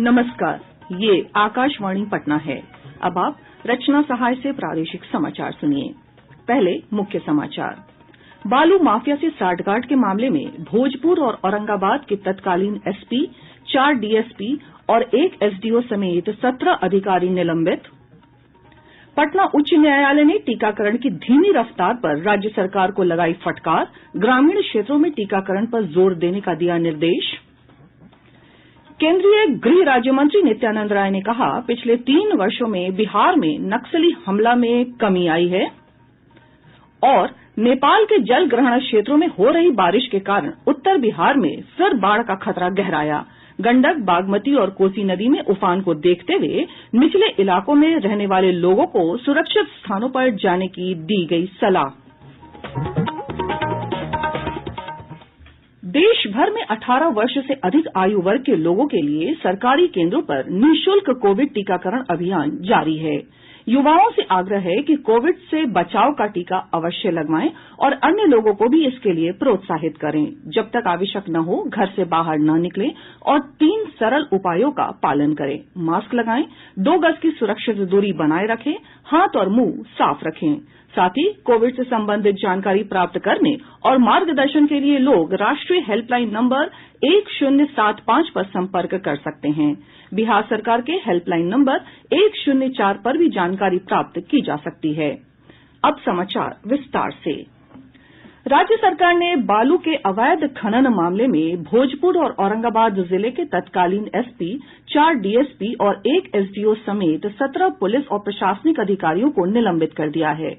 नमस्कार, ये आकाशवाणी पटना है। अब आप रचना सहाय से प्रादेशिक समाचार सुनिए। पहले मुख्य समाचार। बालू माफिया से सांठगांठ के मामले में भोजपुर और औरंगाबाद के तत्कालीन एसपी, 4 डीएसपी और 1 एसडीओ समेत 17 अधिकारी निलंबित। पटना उच्च न्यायालय ने टीकाकरण की धीमी रफ्तार पर राज्य सरकार को लगाई फटकार, ग्रामीण क्षेत्रों में टीकाकरण पर जोर देने का दिया निर्देश। केंद्रीय गृह राज्य मंत्री नित्यानंद राय ने कहा, पिछले 3 वर्षों में बिहार में नक्सली हमला में कमी आई है और नेपाल के जल ग्रहण क्षेत्रों में हो रही बारिश के कारण उत्तर बिहार में फिर बाढ़ का खतरा गहराया। गंडक, बागमती और कोसी नदी में उफान को देखते हुए निचले इलाकों में रहने वाले लोगों को सुरक्षित स्थानों पर जाने की दी गई सलाह। देश भर में 18 वर्ष से अधिक आयु वर्ग के लोगों के लिए सरकारी केंद्रों पर निःशुल्क कोविड टीकाकरण अभियान जारी है। युवाओं से आग्रह है कि कोविड से बचाव का टीका अवश्य लगवाएं और अन्य लोगों को भी इसके लिए प्रोत्साहित करें। जब तक आवश्यक न हो, घर से बाहर न निकलें और 3 सरल उपायों का पालन करें। मास्क लगाएं, 2 गज की सुरक्षित दूरी बनाए रखें, हाथ और मुंह साफ रखें। साथ ही कोविड से संबंधित जानकारी प्राप्त करने और मार्गदर्शन के लिए लोग राष्ट्रीय हेल्पलाइन नंबर 1075 पर संपर्क कर सकते हैं। बिहार सरकार के हेल्पलाइन नंबर 104 पर भी जानकारी प्राप्त की जा सकती है। अब समाचार विस्तार से। राज्य सरकार ने बालू के अवैध खनन मामले में भोजपुर और औरंगाबाद जिले के तत्कालीन एसपी, 4 डीएसपी और 1 एसडीओ समेत 17 पुलिस और प्रशासनिक अधिकारियों को निलंबित कर दिया है।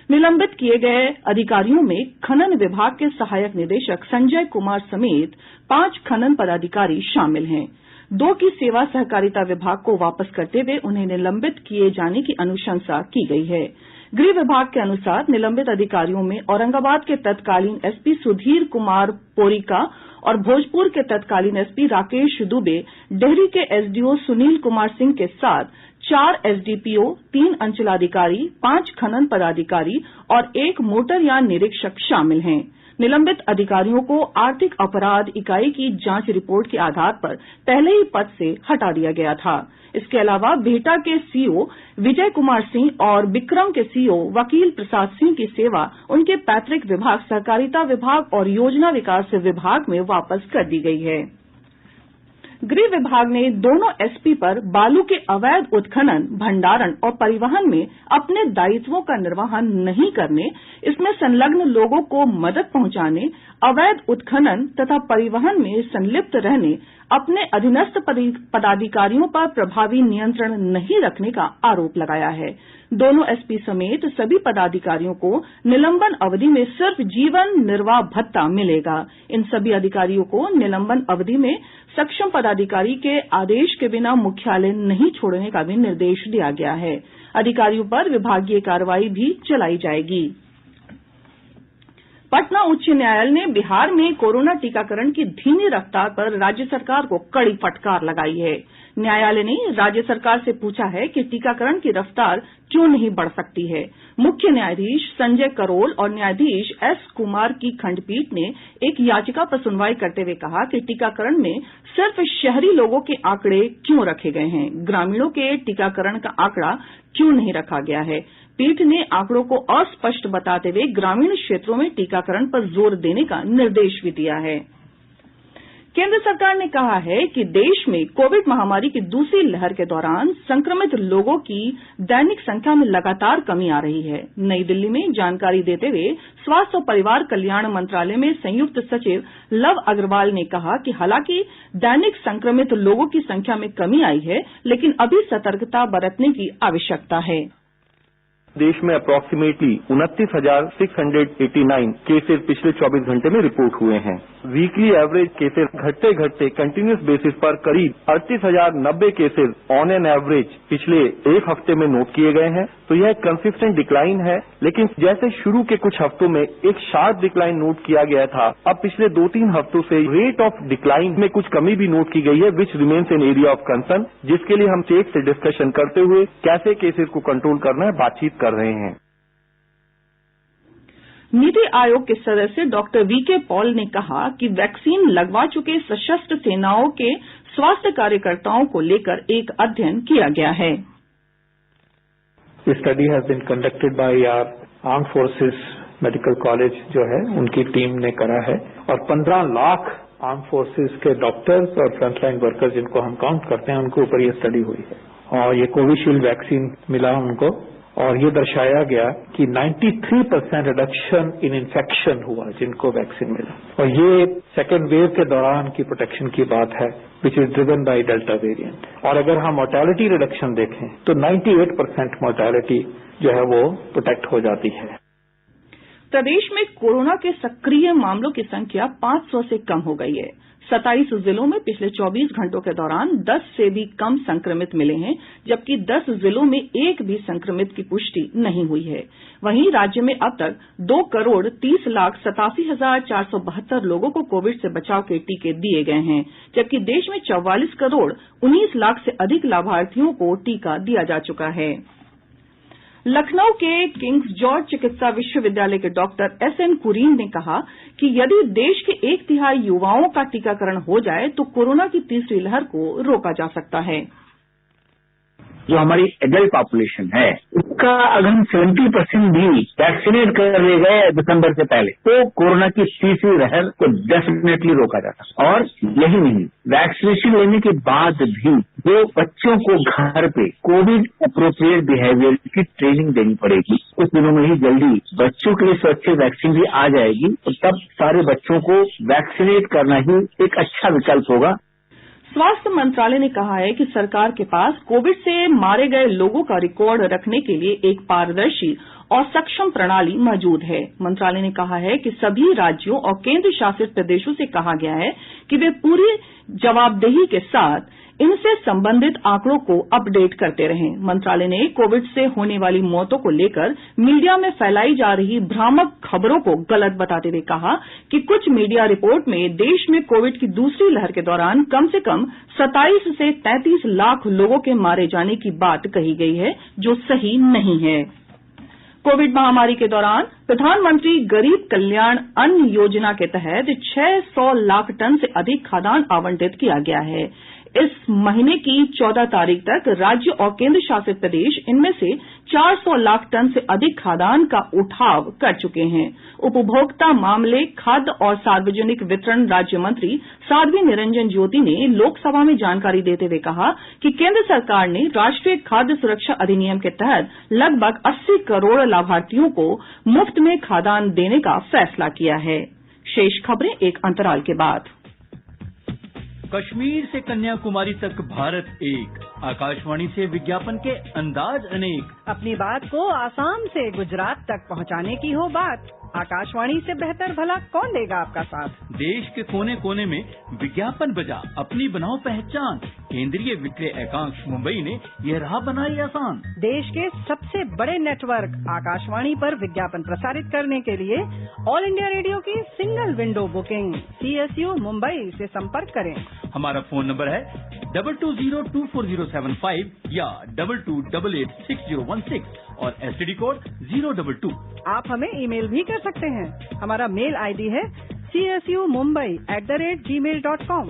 निलंबित किए गए अधिकारियों में खनन विभाग के सहायक निदेशक संजय कुमार समेत 5 खनन पदाधिकारी शामिल हैं। 2 की सेवा सहकारिता विभाग को वापस करते हुए उन्हें निलंबित किए जाने की अनुशंसा की गई है। गृह विभाग के अनुसार निलंबित अधिकारियों में औरंगाबाद के तत्कालीन एसपी सुधीर कुमार पोरिका और भोजपुर के तत्कालीन एसपी राकेश दुबे, डेहरी के एसडीओ सुनील कुमार सिंह के साथ 4 एसडीपीओ, 3 अंचलाधिकारी, 5 खनन पदाधिकारी और 1 मोटरयान निरीक्षक शामिल हैं। निलंबित अधिकारियों को आर्थिक अपराध इकाई की जांच रिपोर्ट के आधार पर पहले ही पद से हटा दिया गया था। इसके अलावा बिहटा के सीओ विजय कुमार सिंह और बिक्रम के सीओ वकील प्रसाद सिंह की सेवा उनके पैतृक विभाग सहकारिता विभाग और योजना विकास विभाग में वापस कर दी गई है। गृह विभाग ने दोनों एसपी पर बालू के अवैध उत्खनन, भंडारण और परिवहन में अपने दायित्वों का निर्वहन नहीं करने, इसमें संलग्न लोगों को मदद पहुंचाने, अवैध उत्खनन तथा परिवहन में संलिप्त रहने, अपने अधीनस्थ पदाधिकारियों पर प्रभावी नियंत्रण नहीं रखने का आरोप लगाया है। दोनों एसपी समेत सभी पदाधिकारियों को निलंबन अवधि में सिर्फ जीवन निर्वाह भत्ता मिलेगा। इन सभी अधिकारियों को निलंबन अवधि में सक्षम पदाधिकारी के आदेश के बिना मुख्यालय नहीं छोड़ने का भी निर्देश दिया गया है। अधिकारियों पर विभागीय कार्रवाई भी चलाई जाएगी। पटना उच्च न्यायालय ने बिहार में कोरोना टीकाकरण की धीमी रफ्तार पर राज्य सरकार को कड़ी फटकार लगाई है। न्यायालय ने राज्य सरकार से पूछा है कि टीकाकरण की रफ्तार क्यों नहीं बढ़ सकती है। मुख्य न्यायाधीश संजय करोल और न्यायाधीश एस कुमार की खंडपीठ ने एक याचिका पर सुनवाई करते हुए कहा कि टीकाकरण में सिर्फ शहरी लोगों के आंकड़े क्यों रखे गए हैं, ग्रामीणों के टीकाकरण का आंकड़ा क्यों नहीं रखा गया है। पीठ ने आंकड़ों को अस्पष्ट बताते हुए ग्रामीण क्षेत्रों में टीकाकरण पर जोर देने का निर्देश भी दिया है। केंद्र सरकार ने कहा है कि देश में कोविड महामारी की दूसरी लहर के दौरान संक्रमित लोगों की दैनिक संख्या में लगातार कमी आ रही है। नई दिल्ली में जानकारी देते हुए स्वास्थ्य और परिवार कल्याण मंत्रालय में संयुक्त सचिव लव अग्रवाल ने कहा कि हालांकि दैनिक संक्रमित लोगों की संख्या में कमी आई है, लेकिन अभी सतर्कता बरतने की आवश्यकता है। देश में अप्रॉक्सीमेटली 29,689 केसेस पिछले 24 घंटे में रिपोर्ट हुए हैं। वीकली एवरेज केसेस घटते घटते कंटिन्यूस बेसिस पर करीब 38,090 केसेस ऑन एन एवरेज पिछले एक हफ्ते में नोट किए गए हैं। तो यह कंसिस्टेंट डिक्लाइन है, लेकिन जैसे शुरू के कुछ हफ्तों में एक शार्प डिक्लाइन नोट किया गया था, अब पिछले 2-3 हफ्तों से रेट ऑफ डिक्लाइन में कुछ कमी भी नोट की गई है, which remains an area of concern, जिसके लिए हम स्टेट से डिस्कशन करते हुए कैसे केसेस को कंट्रोल करना है बातचीत कर रहे हैं। नीति आयोग के सदस्य डॉक्टर वीके पॉल ने कहा कि वैक्सीन लगवा चुके सशस्त्र सेनाओं के स्वास्थ्य कार्यकर्ताओं को लेकर एक अध्ययन किया गया है। This study has been conducted by our Armed Forces Medical College जो है उनकी टीम ने करा है और 15 लाख आर्म फोर्सेस के डॉक्टर्स और फ्रंटलाइन वर्कर्स जिनको हम काउंट करते हैं उनके ऊपर ये स्टडी हुई है और ये कोविशील्ड वैक्सीन मिला उनको और ये दर्शाया गया कि 93% रिडक्शन इन इन्फेक्शन हुआ जिनको वैक्सीन मिला और ये सेकेंड वेव के दौरान की प्रोटेक्शन की बात है which is driven by delta variant. और अगर हम मोर्टेलिटी रिडक्शन देखें तो 98% मोर्टेलिटी जो है वो प्रोटेक्ट हो जाती है। प्रदेश में कोरोना के सक्रिय मामलों की संख्या 500 से कम हो गई है। 27 जिलों में पिछले 24 घंटों के दौरान 10 से भी कम संक्रमित मिले हैं, जबकि 10 जिलों में एक भी संक्रमित की पुष्टि नहीं हुई है। वहीं राज्य में अब तक 2,30,87,472 लोगों को कोविड से बचाव के टीके दिए गए हैं, जबकि देश में 44,19 लाख से अधिक लाभार्थियों को टीका दिया जा चुका है। लखनऊ के किंग्स जॉर्ज चिकित्सा विश्वविद्यालय के डॉक्टर एसएन कुरीन ने कहा कि यदि देश के 1/3 युवाओं का टीकाकरण हो जाए तो कोरोना की तीसरी लहर को रोका जा सकता है। जो हमारी एडल्ट पॉपुलेशन है उसका अगर हम 70% भी वैक्सीनेट कर ले गए दिसंबर से पहले तो कोरोना की तीसरी लहर को डेफिनेटली रोका जाता। और यही नहीं, वैक्सीनेशन लेने के बाद भी जो बच्चों को घर पे कोविड अप्रोप्रिएट बिहेवियर की ट्रेनिंग देनी पड़ेगी। कुछ दिनों में ही जल्दी बच्चों के लिए सुरक्षित वैक्सीन भी आ जाएगी और तब सारे बच्चों को वैक्सीनेट करना ही एक अच्छा विकल्प होगा। स्वास्थ्य मंत्रालय ने कहा है कि सरकार के पास कोविड से मारे गए लोगों का रिकॉर्ड रखने के लिए एक पारदर्शी और सक्षम प्रणाली मौजूद है। मंत्रालय ने कहा है कि सभी राज्यों और केंद्र शासित प्रदेशों से कहा गया है कि वे पूरी जवाबदेही के साथ इनसे संबंधित आंकड़ों को अपडेट करते रहें। मंत्रालय ने कोविड से होने वाली मौतों को लेकर मीडिया में फैलाई जा रही भ्रामक खबरों को गलत बताते हुए कहा कि कुछ मीडिया रिपोर्ट में देश में कोविड की दूसरी लहर के दौरान कम से कम 27 से 33 लाख लोगों के मारे जाने की बात कही गई है, जो सही नहीं है। कोविड महामारी के दौरान प्रधानमंत्री गरीब कल्याण अन्न योजना के तहत 600 लाख टन से अधिक खाद्यान्न आवंटित किया गया है। इस महीने की 14 तारीख तक राज्य और केंद्र शासित प्रदेश इनमें से 400 लाख टन से अधिक खाद्यान्न का उठाव कर चुके हैं। उपभोक्ता मामले, खाद्य और सार्वजनिक वितरण राज्य मंत्री साध्वी निरंजन ज्योति ने लोकसभा में जानकारी देते हुए कहा कि केंद्र सरकार ने राष्ट्रीय खाद्य सुरक्षा अधिनियम के तहत लगभग 80 करोड़ लाभार्थियों को मुफ्त में खाद्यान्न देने का फैसला किया है। शेष खबरें एक अंतराल के बाद। कश्मीर से कन्याकुमारी तक भारत एक, आकाशवाणी से विज्ञापन के अंदाज अनेक। अपनी बात को आसाम से गुजरात तक पहुंचाने की हो बात, आकाशवाणी से बेहतर भला कौन देगा आपका साथ। देश के कोने कोने में विज्ञापन बजा, अपनी बनाओ पहचान। केंद्रीय विक्रय एकांश मुंबई ने यह राह बनाई आसान। देश के सबसे बड़े नेटवर्क आकाशवाणी पर विज्ञापन प्रसारित करने के लिए ऑल इंडिया रेडियो की single window booking CSU Mumbai से संपर्क करें। हमारा फोन नंबर है 22024075 या 22886016 और STD कोड 022। आप हमें ईमेल भी कर सकते हैं। हमारा मेल ID है csumumbai@gmail.com।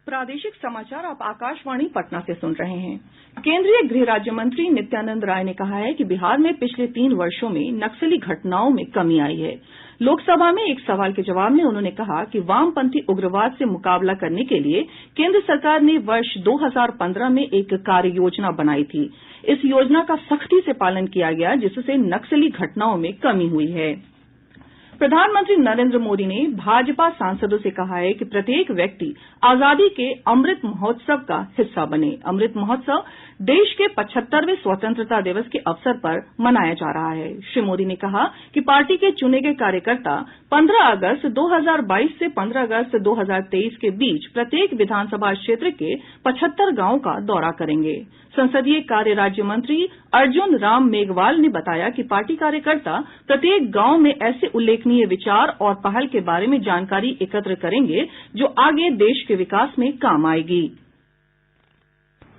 प्रादेशिक समाचार आप आकाशवाणी पटना से सुन रहे हैं। केंद्रीय गृह राज्य मंत्री नित्यानंद राय ने कहा है कि बिहार में पिछले 3 वर्षों में नक्सली घटनाओं में कमी आई है। लोकसभा में एक सवाल के जवाब में उन्होंने कहा कि वामपंथी उग्रवाद से मुकाबला करने के लिए केंद्र सरकार ने वर्ष 2015 में एक कार्य योजना बनाई थी। इस योजना का सख्ती से पालन किया गया, जिससे नक्सली घटनाओं में कमी हुई है। प्रधानमंत्री नरेंद्र मोदी ने भाजपा सांसदों से कहा है कि प्रत्येक व्यक्ति आजादी के अमृत महोत्सव का हिस्सा बने। अमृत महोत्सव देश के 75वें स्वतंत्रता दिवस के अवसर पर मनाया जा रहा है। श्री मोदी ने कहा कि पार्टी के चुने गए कार्यकर्ता 15 अगस्त 2022 से 15 अगस्त 2023 के बीच प्रत्येक विधानसभा क्षेत्र के 75 गांवों का दौरा करेंगे। संसदीय कार्य राज्य मंत्री अर्जुन राम मेघवाल ने बताया कि पार्टी कार्यकर्ता प्रत्येक गांव में ऐसे उल्लेखनीय विचार और पहल के बारे में जानकारी एकत्र करेंगे जो आगे देश के विकास में काम आएगी।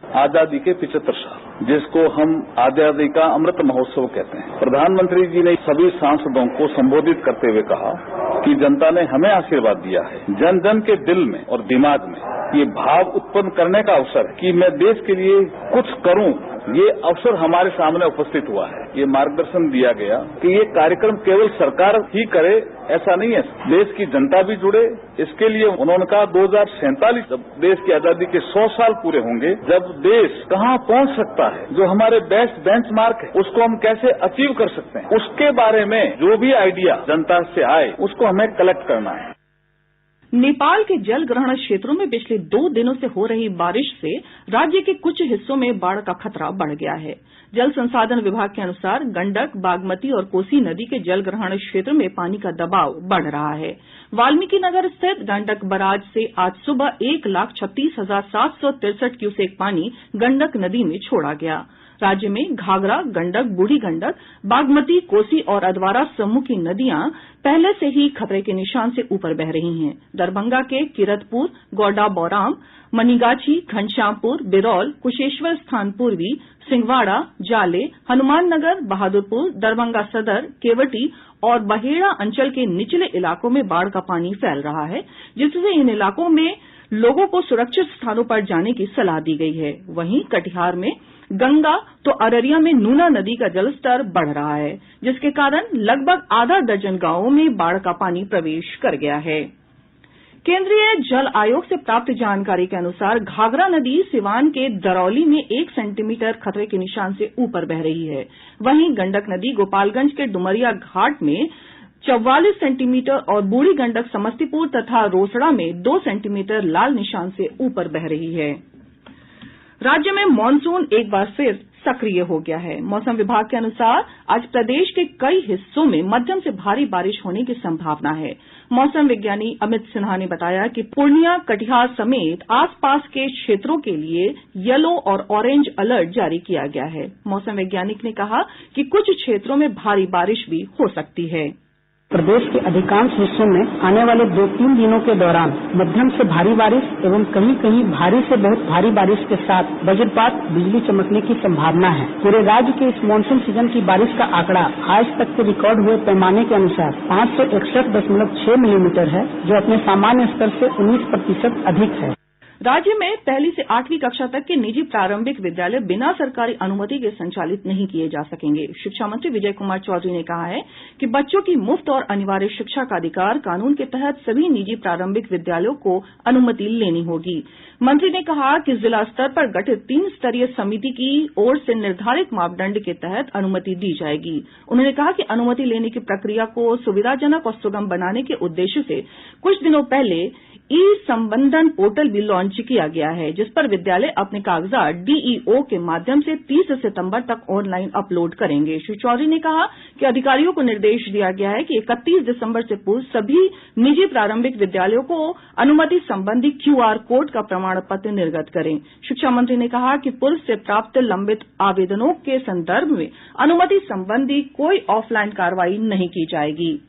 आजादी के 75 साल, जिसको हम आजादी का अमृत महोत्सव कहते हैं। प्रधानमंत्री जी ने सभी सांसदों को संबोधित करते हुए कहा कि जनता ने हमें आशीर्वाद दिया है। जन जन के दिल में और दिमाग में ये भाव उत्पन्न करने का अवसर है कि मैं देश के लिए कुछ करूं, ये अवसर हमारे सामने उपस्थित हुआ है। ये मार्गदर्शन दिया गया कि ये कार्यक्रम केवल सरकार ही करे, ऐसा नहीं है, देश की जनता भी जुड़े। इसके लिए उन्होंने कहा 2047 जब देश की आजादी के 100 साल पूरे होंगे, जब देश कहां पहुंच सकता है, जो हमारे बेस्ट बेंचमार्क है, उसको हम कैसे अचीव कर सकते हैं, उसके बारे में जो भी आइडिया जनता से आए उसको हमें कलेक्ट करना है। नेपाल के जल ग्रहण क्षेत्रों में पिछले 2 दिनों से हो रही बारिश से राज्य के कुछ हिस्सों में बाढ़ का खतरा बढ़ गया है। जल संसाधन विभाग के अनुसार गंडक, बागमती और कोसी नदी के जल ग्रहण क्षेत्र में पानी का दबाव बढ़ रहा है। वाल्मीकिनगर स्थित गंडक बराज से आज सुबह 1,36,763 क्यूसेक पानी गंडक नदी में छोड़ा गया। राज्य में घाघरा, गंडक, बूढ़ी गंडक, बागमती, कोसी और अधवारा समूह की नदियां पहले से ही खतरे के निशान से ऊपर बह रही हैं। दरभंगा के किरतपुर, गौडा बौराम, मनीगाछी, घनश्यामपुर, बिरौल, कुशेश्वर स्थान पूर्वी, सिंहवाड़ा, जाले, हनुमान नगर, बहादुरपुर, दरभंगा सदर, केवटी और बहेड़ा अंचल के निचले इलाकों में बाढ़ का पानी फैल रहा है, जिससे इन इलाकों में लोगों को सुरक्षित स्थानों पर जाने की सलाह दी गई है। वहीं कटिहार में गंगा तो अररिया में नूना नदी का जलस्तर बढ़ रहा है, जिसके कारण लगभग आधा दर्जन गांवों में बाढ़ का पानी प्रवेश कर गया है। केंद्रीय जल आयोग से प्राप्त जानकारी के अनुसार घाघरा नदी सिवान के दरौली में 1 सेंटीमीटर खतरे के निशान से ऊपर बह रही है। वहीं गंडक नदी गोपालगंज के डुमरिया घाट में 44 सेंटीमीटर और बूढ़ी गंडक समस्तीपुर तथा रोसड़ा में 2 सेंटीमीटर लाल निशान से ऊपर बह रही है। राज्य में मानसून एक बार फिर सक्रिय हो गया है। मौसम विभाग के अनुसार आज प्रदेश के कई हिस्सों में मध्यम से भारी बारिश होने की संभावना है। मौसम विज्ञानी अमित सिन्हा ने बताया कि पूर्णिया, कटिहार समेत आसपास के क्षेत्रों के लिए येलो और ऑरेंज अलर्ट जारी किया गया है। मौसम वैज्ञानिक ने कहा कि कुछ क्षेत्रों में भारी बारिश भी हो सकती है। प्रदेश के अधिकांश हिस्सों में आने वाले 2-3 दिनों के दौरान मध्यम से भारी बारिश एवं कहीं कहीं भारी से बहुत भारी बारिश के साथ वज्रपात, बिजली चमकने की संभावना है। पूरे राज्य के इस मानसून सीजन की बारिश का आंकड़ा आज तक के रिकॉर्ड हुए पैमाने के अनुसार 561.6 मिलीमीटर है, जो अपने सामान्य स्तर से 19% अधिक है। राज्य में 1ली से 8वीं कक्षा तक के निजी प्रारंभिक विद्यालय बिना सरकारी अनुमति के संचालित नहीं किए जा सकेंगे। शिक्षा मंत्री विजय कुमार चौधरी ने कहा है कि बच्चों की मुफ्त और अनिवार्य शिक्षा का अधिकार कानून के तहत सभी निजी प्रारंभिक विद्यालयों को अनुमति लेनी होगी। मंत्री ने कहा कि जिला स्तर पर गठित 3 स्तरीय समिति की ओर से निर्धारित मापदंड के तहत अनुमति दी जाएगी। उन्होंने कहा कि अनुमति लेने की प्रक्रिया को सुविधाजनक और सुगम बनाने के उद्देश्य से कुछ दिनों पहले ई-संबंधन पोर्टल भी लॉन्च किया गया है, जिस पर विद्यालय अपने कागजात डीईओ के माध्यम से 30 सितंबर तक ऑनलाइन अपलोड करेंगे। श्री चौधरी ने कहा कि अधिकारियों को निर्देश दिया गया है कि 31 दिसंबर से पूर्व सभी निजी प्रारंभिक विद्यालयों को अनुमति संबंधी क्यूआर कोड का प्रमाण पत्र निर्गत करें। शिक्षा मंत्री ने कहा कि पूर्व से प्राप्त लंबित आवेदनों के संदर्भ में अनुमति संबंधी कोई ऑफलाइन कार्रवाई नहीं की जाएगी।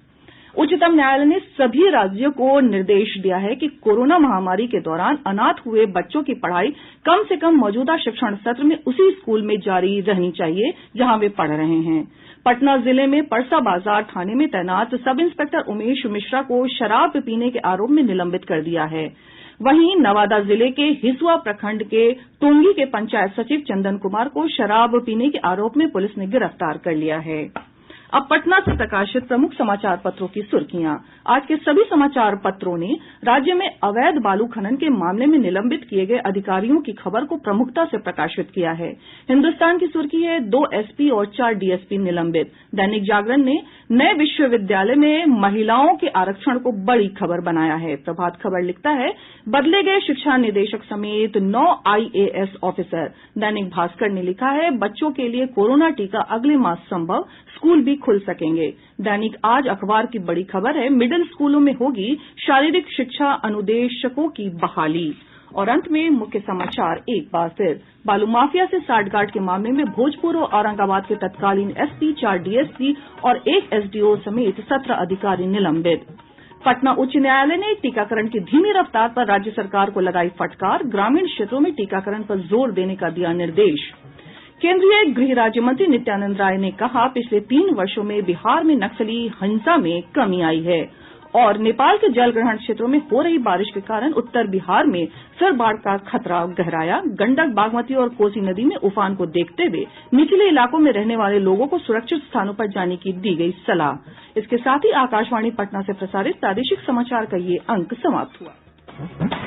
उच्चतम न्यायालय ने सभी राज्यों को निर्देश दिया है कि कोरोना महामारी के दौरान अनाथ हुए बच्चों की पढ़ाई कम से कम मौजूदा शिक्षण सत्र में उसी स्कूल में जारी रहनी चाहिए जहां वे पढ़ रहे हैं। पटना जिले में परसा बाजार थाने में तैनात सब इंस्पेक्टर उमेश मिश्रा को शराब पीने के आरोप में निलंबित कर दिया है। वहीं नवादा जिले के हिसुआ प्रखंड के टोंगी के पंचायत सचिव चंदन कुमार को शराब पीने के आरोप में पुलिस ने गिरफ्तार कर लिया है। अब पटना से प्रकाशित प्रमुख समाचार पत्रों की सुर्खियां। आज के सभी समाचार पत्रों ने राज्य में अवैध बालू खनन के मामले में निलंबित किए गए अधिकारियों की खबर को प्रमुखता से प्रकाशित किया है। हिन्दुस्तान की सुर्खी है 2 एसपी और 4 डीएसपी निलंबित। दैनिक जागरण ने नए विश्वविद्यालय में महिलाओं के आरक्षण को बड़ी खबर बनाया है। प्रभात खबर लिखता है बदले गए शिक्षा निदेशक समेत 9 आईएएस ऑफिसर। दैनिक भास्कर ने लिखा है बच्चों के लिए कोरोना टीका अगले माह संभव, स्कूल भी खुल सकेंगे। दैनिक आज अखबार की बड़ी खबर है मिडिल स्कूलों में होगी शारीरिक शिक्षा अनुदेशकों की बहाली। और अंत में मुख्य समाचार एक बार फिर। बालू माफिया से साठगांठ के मामले में भोजपुर और औरंगाबाद के तत्कालीन एसपी, 4 डीएसपी और 1 एसडीओ समेत 17 अधिकारी निलंबित। पटना उच्च न्यायालय ने टीकाकरण की धीमी रफ्तार पर राज्य सरकार को लगाई फटकार, ग्रामीण क्षेत्रों में टीकाकरण पर जोर देने का दिया निर्देश। केंद्रीय गृह राज्य मंत्री नित्यानंद राय ने कहा, पिछले 3 वर्षों में बिहार में नक्सली हिंसा में कमी आई है। और नेपाल के जलग्रहण क्षेत्रों में हो रही बारिश के कारण उत्तर बिहार में फिर बाढ़ का खतरा गहराया। गंडक, बागमती और कोसी नदी में उफान को देखते हुए निचले इलाकों में रहने वाले लोगों को सुरक्षित स्थानों पर जाने की दी गई सलाह। इसके साथ ही आकाशवाणी पटना से प्रसारित प्रादेशिक समाचार का ये अंक समाप्त हुआ।